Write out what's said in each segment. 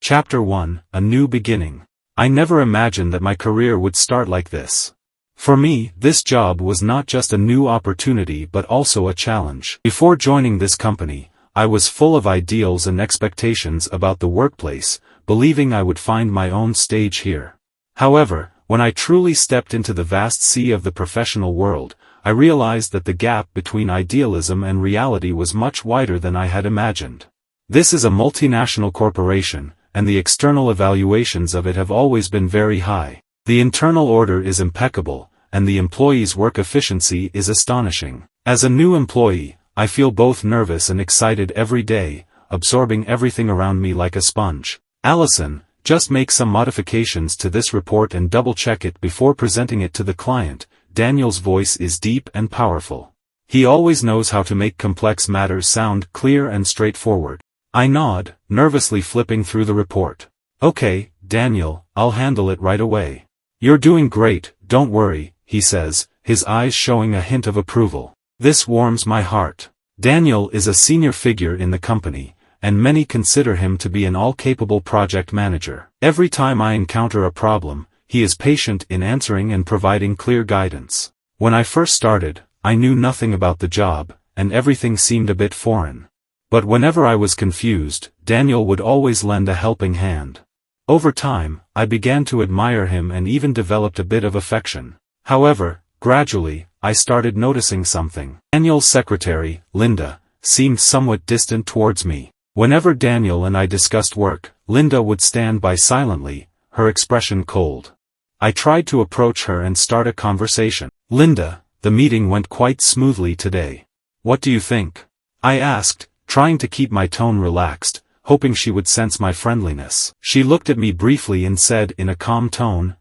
Chapter 1, A New Beginning. I never imagined that my career would start like this. For me, this job was not just a new opportunity but also a challenge. Before joining this company, I was full of ideals and expectations about the workplace, believing I would find my own stage here. However, when I truly stepped into the vast sea of the professional world, I realized that the gap between idealism and reality was much wider than I had imagined. This is a multinational corporation, and the external evaluations of it have always been very high. The internal order is impeccable, and the employees' work efficiency is astonishing. As a new employee, I feel both nervous and excited every day, absorbing everything around me like a sponge. Allison, just make some modifications to this report and double-check it before presenting it to the client. Daniel's voice is deep and powerful. He always knows how to make complex matters sound clear and straightforward. I nod, nervously flipping through the report. Okay, Daniel, I'll handle it right away. You're doing great, don't worry, he says, his eyes showing a hint of approval. This warms my heart. Daniel is a senior figure in the company, and many consider him to be an all-capable project manager. Every time I encounter a problem, he is patient in answering and providing clear guidance. When I first started, I knew nothing about the job, and everything seemed a bit foreign. But whenever I was confused, Daniel would always lend a helping hand. Over time, I began to admire him and even developed a bit of affection. However, gradually, I started noticing something. Daniel's secretary, Linda, seemed somewhat distant towards me. Whenever Daniel and I discussed work, Linda would stand by silently, her expression cold. I tried to approach her and start a conversation. Linda, the meeting went quite smoothly today. What do you think? I asked, trying to keep my tone relaxed, hoping she would sense my friendliness. She looked at me briefly and said in a calm tone,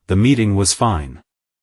the meeting was fine.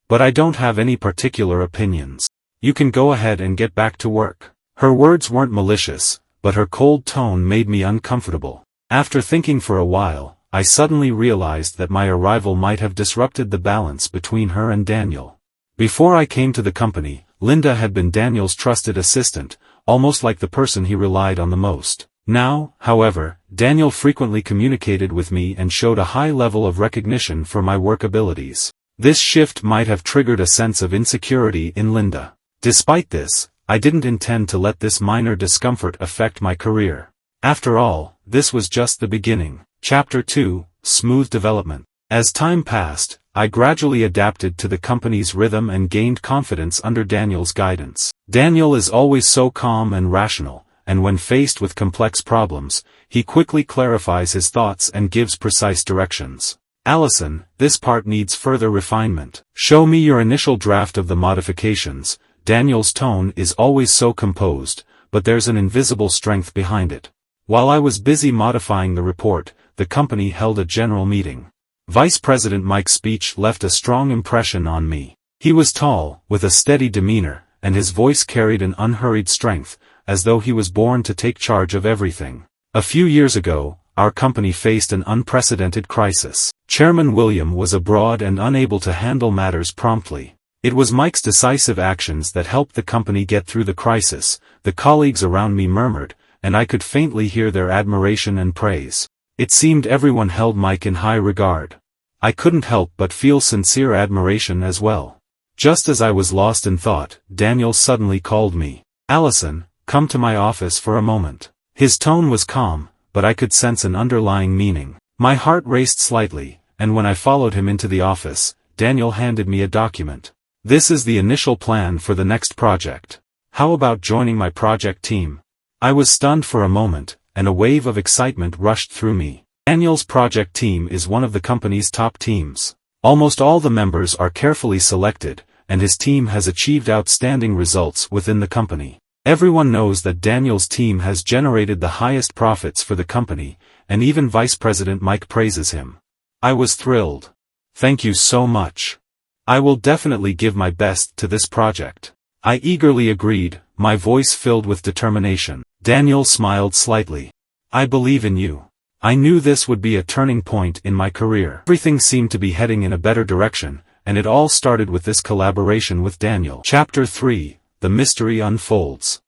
But I don't have any particular opinions. You can go ahead and get back to work. Her words weren't malicious, but her cold tone made me uncomfortable. After thinking for a while, I suddenly realized that my arrival might have disrupted the balance between her and Daniel. Before I came to the company, Linda had been Daniel's trusted assistant, almost like the person he relied on the most. Now, however, Daniel frequently communicated with me and showed a high level of recognition for my work abilities. This shift might have triggered a sense of insecurity in Linda. Despite this, I didn't intend to let this minor discomfort affect my career. After all, this was just the beginning. Chapter 2, Smooth Development. As time passed, I gradually adapted to the company's rhythm and gained confidence under Daniel's guidance. Daniel is always so calm and rational, and when faced with complex problems, he quickly clarifies his thoughts and gives precise directions. Allison, this part needs further refinement. Show me your initial draft of the modifications. Daniel's tone is always so composed, but there's an invisible strength behind it. While I was busy modifying the report, the company held a general meeting. Vice President Mike's speech left a strong impression on me. He was tall, with a steady demeanor, and his voice carried an unhurried strength, as though he was born to take charge of everything. A few years ago, our company faced an unprecedented crisis. Chairman William was abroad and unable to handle matters promptly. It was Mike's decisive actions that helped the company get through the crisis. The colleagues around me murmured, and I could faintly hear their admiration and praise. It seemed everyone held Mike in high regard. I couldn't help but feel sincere admiration as well. Just as I was lost in thought, Daniel suddenly called me. Allison, come to my office for a moment. His tone was calm, but I could sense an underlying meaning. My heart raced slightly, and when I followed him into the office, Daniel handed me a document. This is the initial plan for the next project. How about joining my project team? I was stunned for a moment, and a wave of excitement rushed through me. Daniel's project team is one of the company's top teams. Almost all the members are carefully selected, and his team has achieved outstanding results within the company. Everyone knows that Daniel's team has generated the highest profits for the company, and even Vice President Mike praises him. I was thrilled. Thank you so much. I will definitely give my best to this project. I eagerly agreed, my voice filled with determination. Daniel smiled slightly. I believe in you. I knew this would be a turning point in my career. Everything seemed to be heading in a better direction, and it all started with this collaboration with Daniel. Chapter 3, The Mystery Unfolds.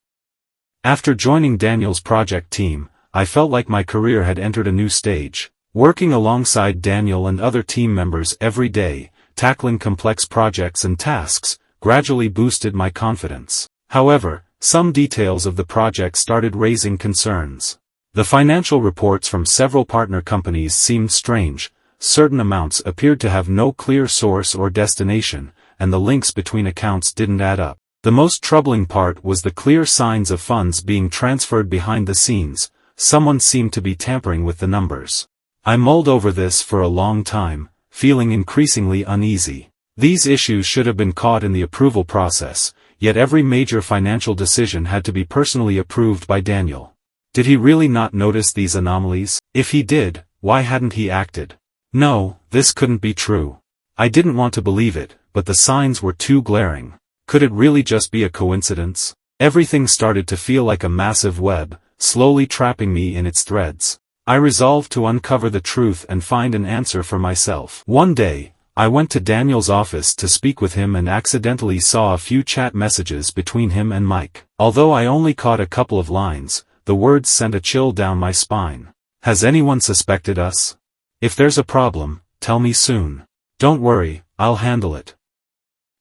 After joining Daniel's project team, I felt like my career had entered a new stage. Working alongside Daniel and other team members every day, tackling complex projects and tasks, gradually boosted my confidence. However, some details of the project started raising concerns. The financial reports from several partner companies seemed strange. Certain amounts appeared to have no clear source or destination, and the links between accounts didn't add up. The most troubling part was the clear signs of funds being transferred behind the scenes. Someone seemed to be tampering with the numbers. I mulled over this for a long time, feeling increasingly uneasy. These issues should have been caught in the approval process, yet every major financial decision had to be personally approved by Daniel. Did he really not notice these anomalies? If he did, why hadn't he acted? No, this couldn't be true. I didn't want to believe it, but the signs were too glaring. Could it really just be a coincidence? Everything started to feel like a massive web, slowly trapping me in its threads. I resolved to uncover the truth and find an answer for myself. One day, I went to Daniel's office to speak with him and accidentally saw a few chat messages between him and Mike. Although I only caught a couple of lines, the words sent a chill down my spine. Has anyone suspected us? If there's a problem, tell me soon. Don't worry, I'll handle it.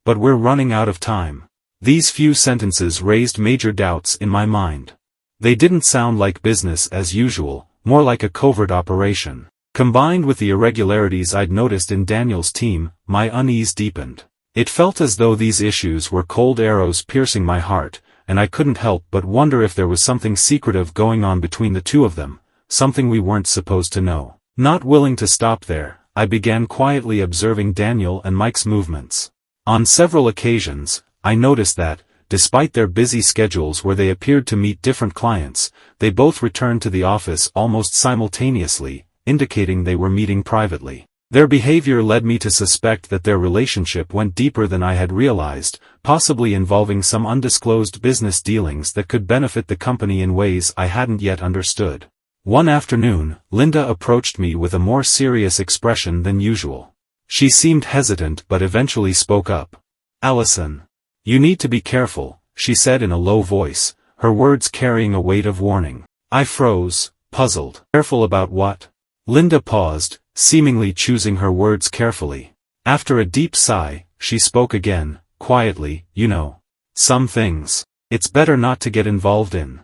But we're running out of time. These few sentences raised major doubts in my mind. They didn't sound like business as usual, more like a covert operation. Combined with the irregularities I'd noticed in Daniel's team, my unease deepened. It felt as though these issues were cold arrows piercing my heart, and I couldn't help but wonder if there was something secretive going on between the two of them, something we weren't supposed to know. Not willing to stop there, I began quietly observing Daniel and Mike's movements. On several occasions, I noticed that, despite their busy schedules where they appeared to meet different clients, they both returned to the office almost simultaneously, indicating they were meeting privately. Their behavior led me to suspect that their relationship went deeper than I had realized, possibly involving some undisclosed business dealings that could benefit the company in ways I hadn't yet understood. One afternoon, Linda approached me with a more serious expression than usual. She seemed hesitant but eventually spoke up. "Allison. You need to be careful," she said in a low voice, her words carrying a weight of warning. I froze, puzzled. "Careful about what?" Linda paused, seemingly choosing her words carefully. After a deep sigh, she spoke again, quietly, "You know. Some things. It's better not to get involved in."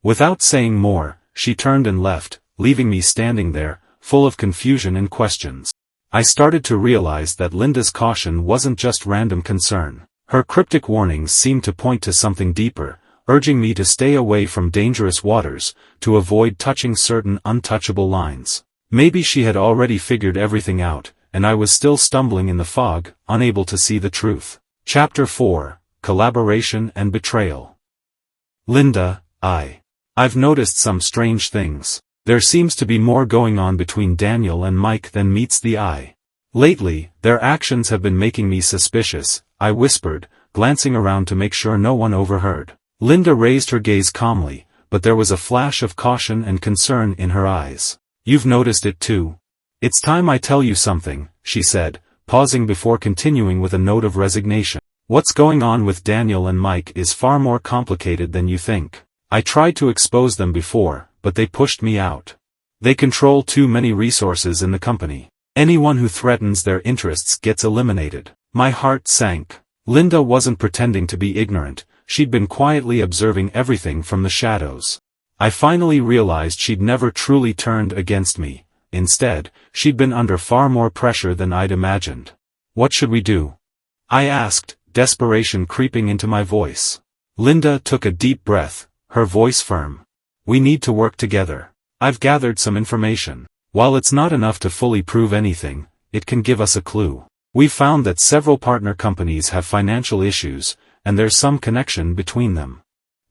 Without saying more, she turned and left, leaving me standing there, full of confusion and questions. I started to realize that Linda's caution wasn't just random concern. Her cryptic warnings seemed to point to something deeper, urging me to stay away from dangerous waters, to avoid touching certain untouchable lines. Maybe she had already figured everything out, and I was still stumbling in the fog, unable to see the truth. Chapter 4, Collaboration and Betrayal. Linda, I've noticed some strange things. There seems to be more going on between Daniel and Mike than meets the eye. Lately, their actions have been making me suspicious, I whispered, glancing around to make sure no one overheard. Linda raised her gaze calmly, but there was a flash of caution and concern in her eyes. "You've noticed it too? It's time I tell you something," she said, pausing before continuing with a note of resignation. "What's going on with Daniel and Mike is far more complicated than you think. I tried to expose them before, but they pushed me out. They control too many resources in the company. Anyone who threatens their interests gets eliminated." My heart sank. Linda wasn't pretending to be ignorant, she'd been quietly observing everything from the shadows. I finally realized she'd never truly turned against me. Instead, she'd been under far more pressure than I'd imagined. "What should we do?" I asked, desperation creeping into my voice. Linda took a deep breath, her voice firm. "We need to work together. I've gathered some information. While it's not enough to fully prove anything, it can give us a clue. We've found that several partner companies have financial issues, and there's some connection between them.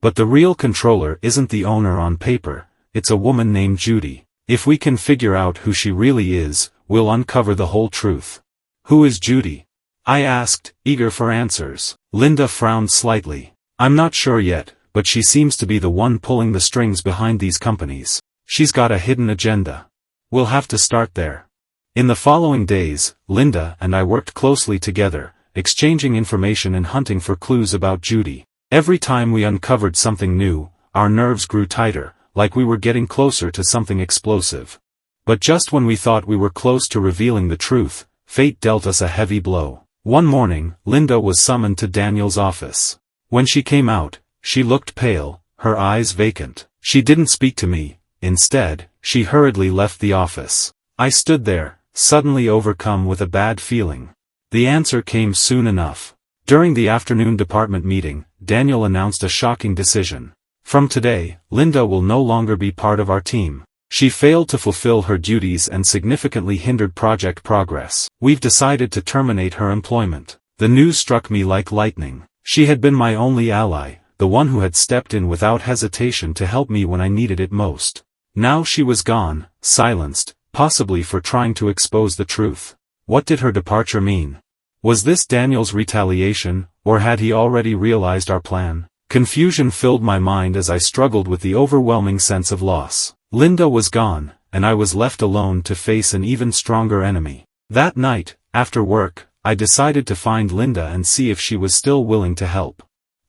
But the real controller isn't the owner on paper, it's a woman named Judy. If we can figure out who she really is, we'll uncover the whole truth." "Who is Judy?" I asked, eager for answers. Linda frowned slightly. "I'm not sure yet, but she seems to be the one pulling the strings behind these companies. She's got a hidden agenda. We'll have to start there." In the following days, Linda and I worked closely together, exchanging information and hunting for clues about Judy. Every time we uncovered something new, our nerves grew tighter, like we were getting closer to something explosive. But just when we thought we were close to revealing the truth, fate dealt us a heavy blow. One morning, Linda was summoned to Daniel's office. When she came out, she looked pale, her eyes vacant. She didn't speak to me. Instead, she hurriedly left the office. I stood there, suddenly overcome with a bad feeling. The answer came soon enough. During the afternoon department meeting, Daniel announced a shocking decision. From today, Linda will no longer be part of our team. She failed to fulfill her duties and significantly hindered project progress. We've decided to terminate her employment. The news struck me like lightning. She had been my only ally, the one who had stepped in without hesitation to help me when I needed it most. Now she was gone, silenced, possibly for trying to expose the truth. What did her departure mean? Was this Daniel's retaliation, or had he already realized our plan? Confusion filled my mind as I struggled with the overwhelming sense of loss. Linda was gone, and I was left alone to face an even stronger enemy. That night, after work, I decided to find Linda and see if she was still willing to help.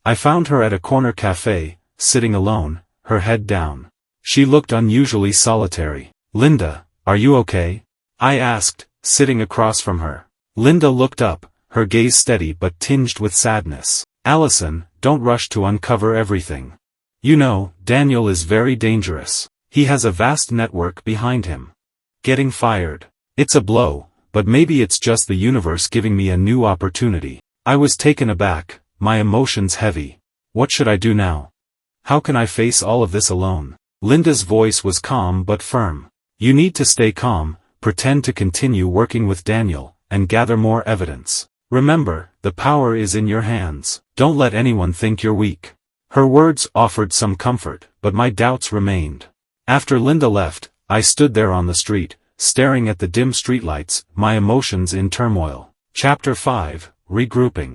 I found her at a corner cafe, sitting alone, her head down. She looked unusually solitary. "Linda, are you okay?" I asked, sitting across from her. Linda looked up, her gaze steady but tinged with sadness. "Allison, don't rush to uncover everything. You know, Daniel is very dangerous. He has a vast network behind him. Getting fired. It's a blow, but maybe it's just the universe giving me a new opportunity." I was taken aback, my emotions heavy. What should I do now? How can I face all of this alone? Linda's voice was calm but firm. "You need to stay calm, pretend to continue working with Daniel, and gather more evidence. Remember, the power is in your hands. Don't let anyone think you're weak." Her words offered some comfort, but my doubts remained. After Linda left, I stood there on the street, staring at the dim streetlights, my emotions in turmoil. Chapter 5, Regrouping.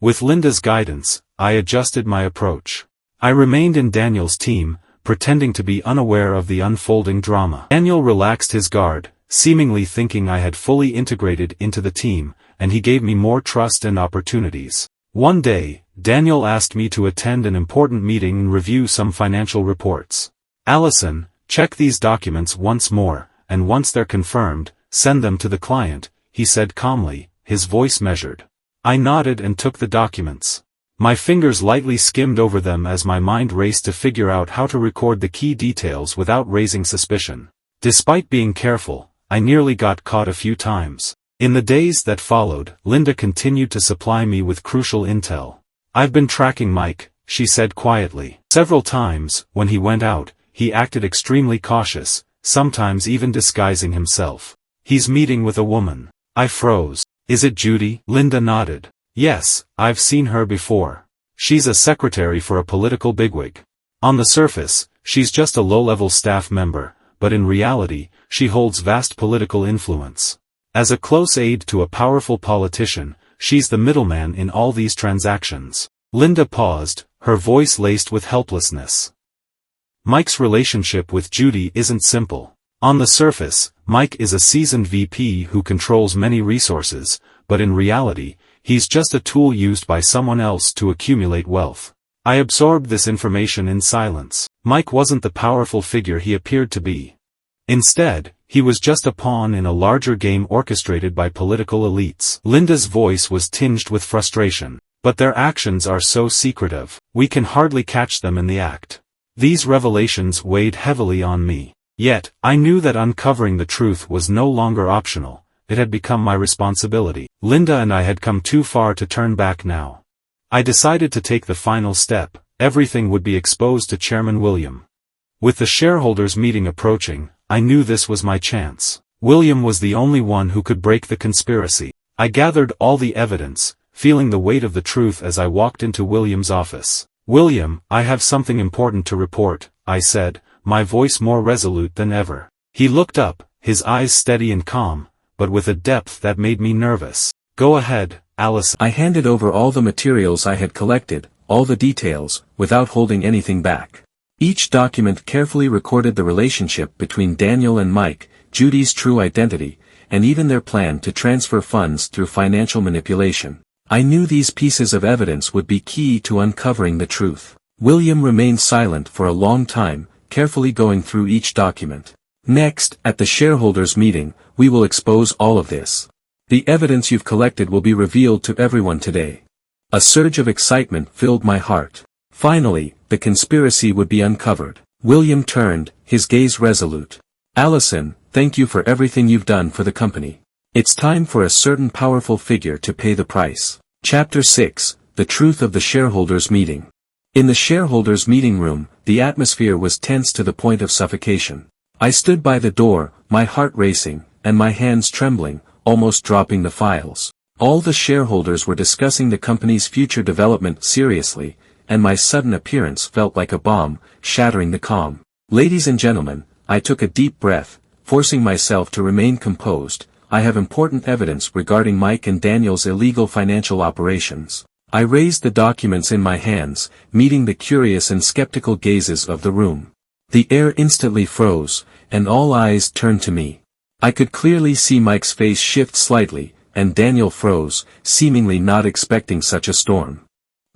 With Linda's guidance, I adjusted my approach. I remained in Daniel's team, pretending to be unaware of the unfolding drama. Daniel relaxed his guard, seemingly thinking I had fully integrated into the team, and he gave me more trust and opportunities. One day, Daniel asked me to attend an important meeting and review some financial reports. "Allison, check these documents once more, and once they're confirmed, send them to the client," he said calmly, his voice measured. I nodded and took the documents. My fingers lightly skimmed over them as my mind raced to figure out how to record the key details without raising suspicion. Despite being careful, I nearly got caught a few times. In the days that followed, Linda continued to supply me with crucial intel. "I've been tracking Mike," she said quietly. "Several times, when he went out, he acted extremely cautious, sometimes even disguising himself. He's meeting with a woman." I froze. "Is it Judy?" Linda nodded. "Yes, I've seen her before. She's a secretary for a political bigwig. On the surface, she's just a low-level staff member, but in reality, she holds vast political influence. As a close aide to a powerful politician, she's the middleman in all these transactions." Linda paused, her voice laced with helplessness. "Mike's relationship with Judy isn't simple. On the surface, Mike is a seasoned VP who controls many resources, but in reality, he's just a tool used by someone else to accumulate wealth." I absorbed this information in silence. Mike wasn't the powerful figure he appeared to be. Instead, he was just a pawn in a larger game orchestrated by political elites. Linda's voice was tinged with frustration. "But their actions are so secretive, we can hardly catch them in the act." These revelations weighed heavily on me. Yet, I knew that uncovering the truth was no longer optional, it had become my responsibility. Linda and I had come too far to turn back now. I decided to take the final step. Everything would be exposed to Chairman William. With the shareholders' meeting approaching, I knew this was my chance. William was the only one who could break the conspiracy. I gathered all the evidence, feeling the weight of the truth as I walked into William's office. "William, I have something important to report," I said, my voice more resolute than ever. He looked up, his eyes steady and calm, but with a depth that made me nervous. "Go ahead, Allison." I handed over all the materials I had collected, all the details, without holding anything back. Each document carefully recorded the relationship between Daniel and Mike, Judy's true identity, and even their plan to transfer funds through financial manipulation. I knew these pieces of evidence would be key to uncovering the truth. William remained silent for a long time, carefully going through each document. Next, at the shareholders' meeting, we will expose all of this. The evidence you've collected will be revealed to everyone today. A surge of excitement filled my heart. Finally, the conspiracy would be uncovered. William turned, his gaze resolute. Allison, thank you for everything you've done for the company. It's time for a certain powerful figure to pay the price. Chapter 6, The Truth of the Shareholders' Meeting. In the shareholders' meeting room, the atmosphere was tense to the point of suffocation. I stood by the door, my heart racing, and my hands trembling, almost dropping the files. All the shareholders were discussing the company's future development seriously, and my sudden appearance felt like a bomb, shattering the calm. Ladies and gentlemen, I took a deep breath, forcing myself to remain composed. I have important evidence regarding Mike and Daniel's illegal financial operations. I raised the documents in my hands, meeting the curious and skeptical gazes of the room. The air instantly froze, and all eyes turned to me. I could clearly see Mike's face shift slightly, and Daniel froze, seemingly not expecting such a storm.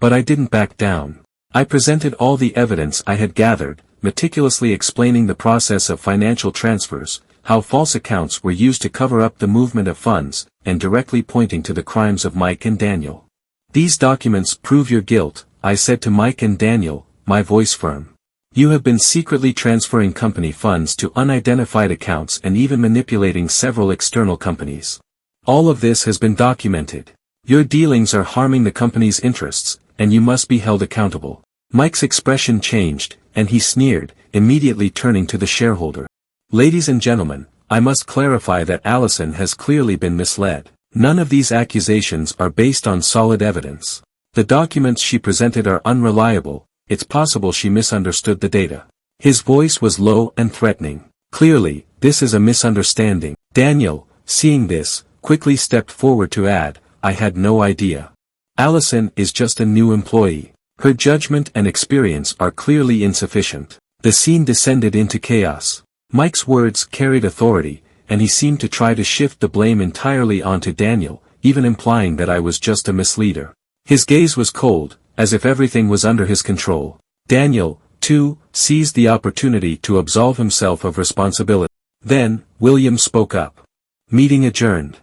But I didn't back down. I presented all the evidence I had gathered, meticulously explaining the process of financial transfers, how false accounts were used to cover up the movement of funds, and directly pointing to the crimes of Mike and Daniel. These documents prove your guilt, I said to Mike and Daniel, my voice firm. You have been secretly transferring company funds to unidentified accounts and even manipulating several external companies. All of this has been documented. Your dealings are harming the company's interests, and you must be held accountable. Mike's expression changed, and he sneered, immediately turning to the shareholder. Ladies and gentlemen, I must clarify that Allison has clearly been misled. None of these accusations are based on solid evidence. The documents she presented are unreliable. It's possible she misunderstood the data. His voice was low and threatening. Clearly, this is a misunderstanding. Daniel, seeing this, quickly stepped forward to add, I had no idea. Allison is just a new employee. Her judgment and experience are clearly insufficient. The scene descended into chaos. Mike's words carried authority, and he seemed to try to shift the blame entirely onto Daniel, even implying that I was just a misleader. His gaze was cold, as if everything was under his control. Daniel, too, seized the opportunity to absolve himself of responsibility. Then, William spoke up. Meeting adjourned.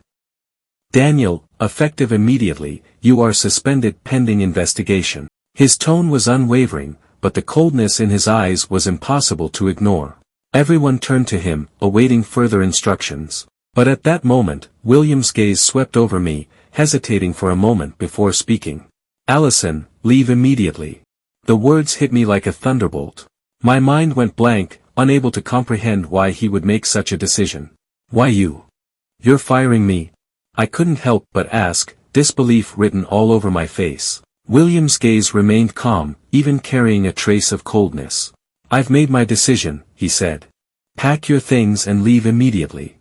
Daniel, effective immediately, you are suspended pending investigation. His tone was unwavering, but the coldness in his eyes was impossible to ignore. Everyone turned to him, awaiting further instructions. But at that moment, William's gaze swept over me, hesitating for a moment before speaking. Allison, leave immediately. The words hit me like a thunderbolt. My mind went blank, unable to comprehend why he would make such a decision. Why you? You're firing me? I couldn't help but ask, disbelief written all over my face. William's gaze remained calm, even carrying a trace of coldness. I've made my decision, he said. Pack your things and leave immediately.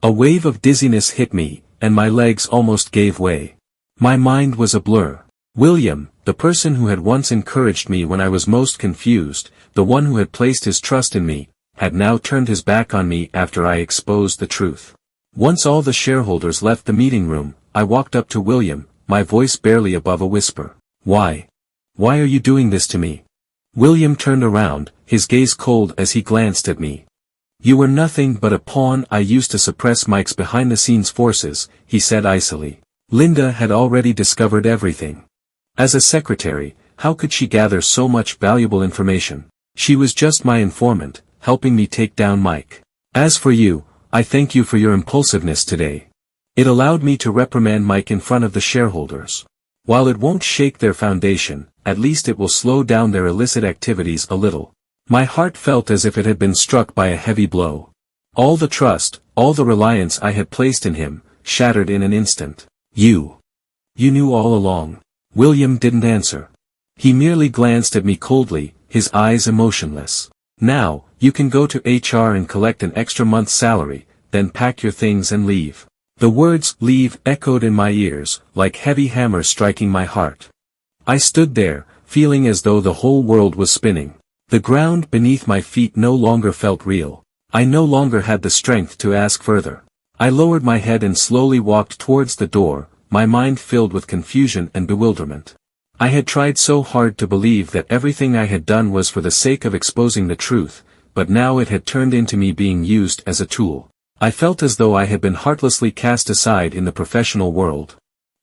A wave of dizziness hit me, and my legs almost gave way. My mind was a blur. William, the person who had once encouraged me when I was most confused, the one who had placed his trust in me, had now turned his back on me after I exposed the truth. Once all the shareholders left the meeting room, I walked up to William, my voice barely above a whisper. Why? Why are you doing this to me? William turned around, his gaze cold as he glanced at me. You were nothing but a pawn I used to suppress Mike's behind-the-scenes forces, he said icily. Linda had already discovered everything. As a secretary, how could she gather so much valuable information? She was just my informant, helping me take down Mike. As for you, I thank you for your impulsiveness today. It allowed me to reprimand Mike in front of the shareholders. While it won't shake their foundation, at least it will slow down their illicit activities a little. My heart felt as if it had been struck by a heavy blow. All the trust, all the reliance I had placed in him, shattered in an instant. You knew all along. William didn't answer. He merely glanced at me coldly, his eyes emotionless. Now, you can go to HR and collect an extra month's salary, then pack your things and leave. The words leave echoed in my ears, like heavy hammers striking my heart. I stood there, feeling as though the whole world was spinning. The ground beneath my feet no longer felt real. I no longer had the strength to ask further. I lowered my head and slowly walked towards the door, my mind filled with confusion and bewilderment. I had tried so hard to believe that everything I had done was for the sake of exposing the truth, but now it had turned into me being used as a tool. I felt as though I had been heartlessly cast aside in the professional world.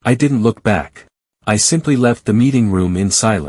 I didn't look back. I simply left the meeting room in silence.